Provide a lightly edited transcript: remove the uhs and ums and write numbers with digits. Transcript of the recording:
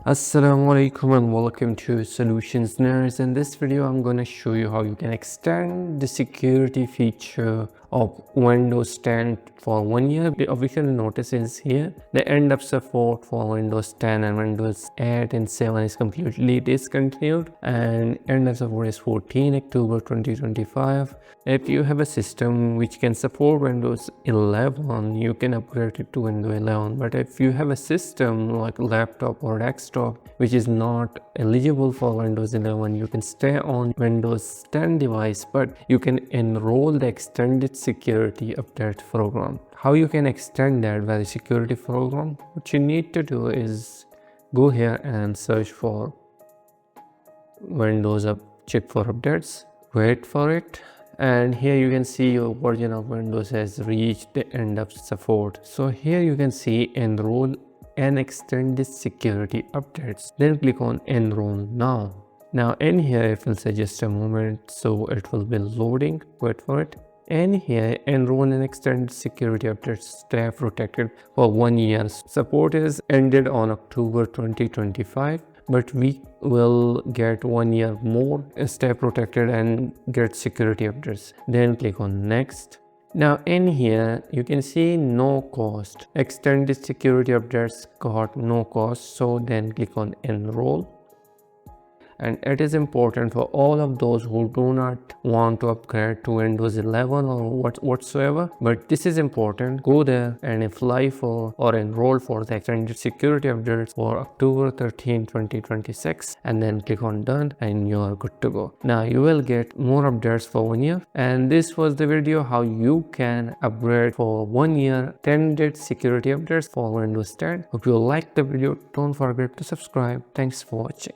Assalamu alaikum and welcome to Solutions Nerds. In this video I'm going to show you how you can extend the security feature of Windows 10 for 1 year. The official notice is here. The end of support for Windows 10 and Windows 8 and 7 is completely discontinued, and end of support is 14 October 2025. If you have a system which can support Windows 11, you can upgrade it to Windows 11. But if you have a system like laptop or desktop which is not eligible for Windows 11, you can stay on Windows 10 device, but you can enroll the extended security update program. How you can extend that very security program? What you need to do is go here and search for Windows chip for updates, wait for it, and here you can see your version of Windows has reached the end of support. So here you can see enroll and extended security updates. Then click on enroll now. Now in here it will say just a moment, so it will be loading, wait for it. And here enroll and extended security updates stay protected for 1 year. Support is ended on October 2025, but we will get 1 year more, stay protected and get security updates. Then click on next. Now in here you can see no cost, extended security updates got no cost, so then click on enroll. And it is important for all of those who do not want to upgrade to Windows 11 or whatsoever, but this is important. Go there and apply for or enroll for the extended security updates for October 13 2026, and then click on done and you are good to go. Now you will get more updates for 1 year, and this was the video how you can upgrade for 1 year extended security updates for Windows 10. If you like the video, don't forget to subscribe. Thanks for watching.